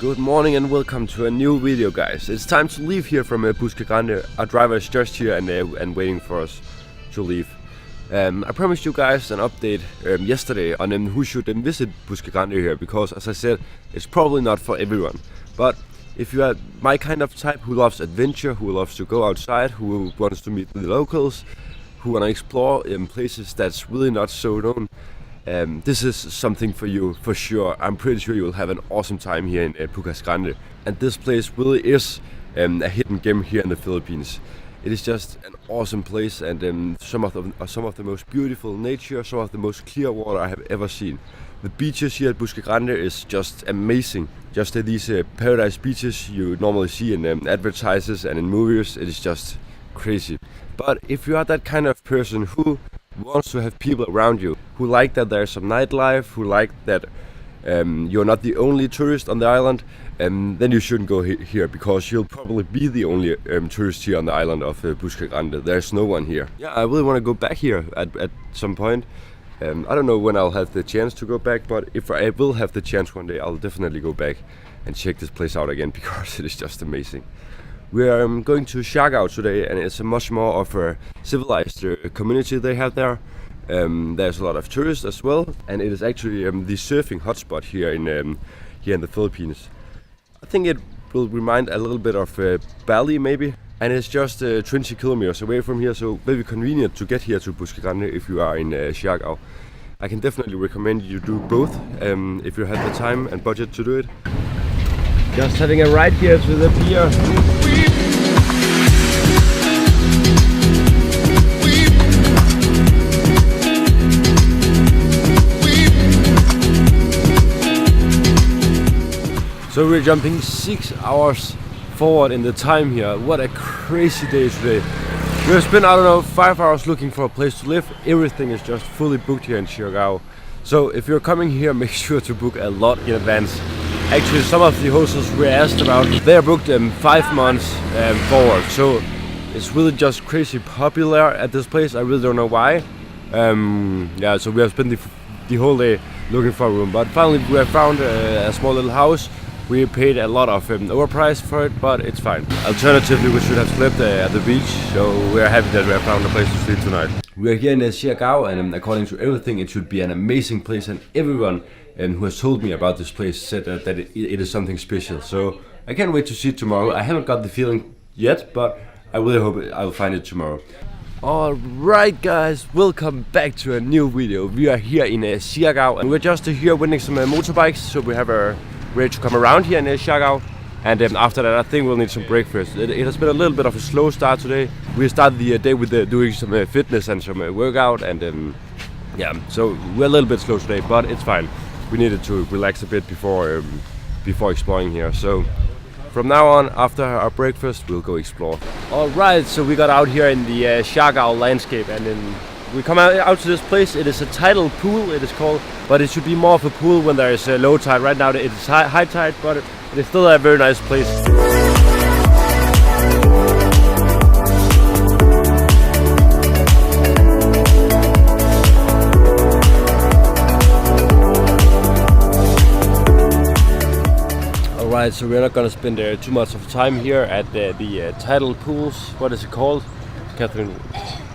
Good morning and welcome to a new video, guys. It's time to leave here from Bucas Grande. Our driver is just here and waiting for us to leave. I promised you guys an update yesterday on who should visit Bucas Grande here, because as I said, it's probably not for everyone. But if you are my kind of type who loves adventure, who loves to go outside, who wants to meet the locals, who want to explore places that's really not so known, this is something for you for sure. I'm pretty sure you will have an awesome time here in Bucas Grande. And this place really is a hidden gem here in the Philippines. It is just an awesome place, and some of the most beautiful nature, some of the most clear water I have ever seen. The beaches here at Bucas Grande is just amazing. Just these paradise beaches you normally see in advertises and in movies. It is just crazy. But if you are that kind of person who wants to have people around you, who like that there's some nightlife, who like that you're not the only tourist on the island, then you shouldn't go here, because you'll probably be the only tourist here on the island of Bucas Grande. There's no one here. Yeah, I really want to go back here at some point. I don't know when I'll have the chance to go back, but if I will have the chance one day, I'll definitely go back and check this place out again, because it is just amazing. We are going to Siargao today, and it's a much more of a civilized community they have there. There's a lot of tourists as well, and it is actually the surfing hotspot here in the Philippines. I think it will remind a little bit of Bali maybe, and it's just 20 kilometers away from here, so very convenient to get here to Bucas Grande if you are in Siargao. I can definitely recommend you do both if you have the time and budget to do it. Just having a ride here to the pier. So we're jumping 6 hours forward in the time here. What a crazy day today. We have spent, I don't know, 5 hours looking for a place to live. Everything is just fully booked here in Siargao. So if you're coming here, make sure to book a lot in advance. Actually, some of the hostels we asked about, they are booked 5 months forward. So it's really just crazy popular at this place. I really don't know why. Yeah, so we have spent the whole day looking for a room. But finally we have found a small little house. We paid a lot of overpriced for it, but it's fine. Alternatively, we should have slept at the beach, so we're happy that we have found a place to sleep tonight. We are here in Siargao, and according to everything, it should be an amazing place, and everyone who has told me about this place said that it is something special. So I can't wait to see it tomorrow. I haven't got the feeling yet, but I really hope I'll find it tomorrow. Alright guys, welcome back to a new video. We are here in Siargao, and we're just here winning some motorbikes, so we have ready to come around here in Siargao, and after that I think we'll need some breakfast. It has been a little bit of a slow start today. We started the day with doing some fitness and some workout, and yeah, so we're a little bit slow today, but it's fine. We needed to relax a bit before exploring here. So from now on, after our breakfast, we'll go explore. Alright, so we got out here in the Siargao landscape, and then we come out to this place. It is a tidal pool, it is called, but it should be more of a pool when there is a low tide. Right now it is high tide, but it is still a very nice place. Alright, so we're not gonna spend too much of time here at the tidal pools. What is it called, Catherine?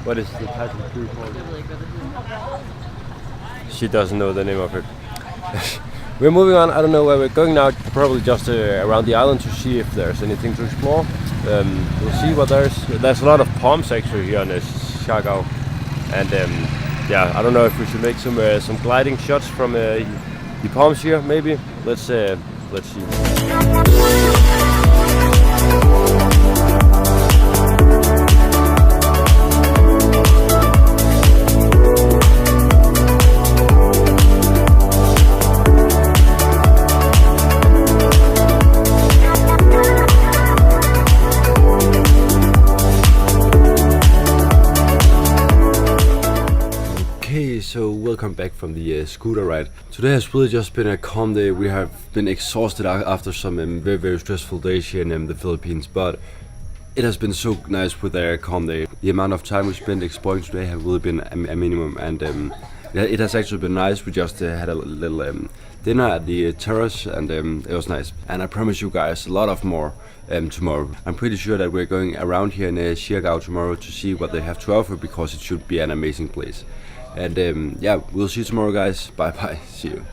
What is the tidal pool called? She doesn't know the name of it. We're moving on. I don't know where we're going now. Probably just around the island to see if there's anything to explore. We'll see what there's. There's a lot of palms actually here in Siargao, and yeah, I don't know if we should make some gliding shots from the palms here. Maybe let's see. So welcome back from the scooter ride. Today has really just been a calm day. We have been exhausted after some very stressful days here in the Philippines, but it has been so nice with a calm day. The amount of time we spent exploring today have really been a minimum, and yeah, it has actually been nice. We just had a little dinner at the terrace, and it was nice. And I promise you guys a lot of more tomorrow. I'm pretty sure that we're going around here in Siargao tomorrow to see what they have to offer, because it should be an amazing place. And yeah, we'll see you tomorrow, guys. Bye bye. See you.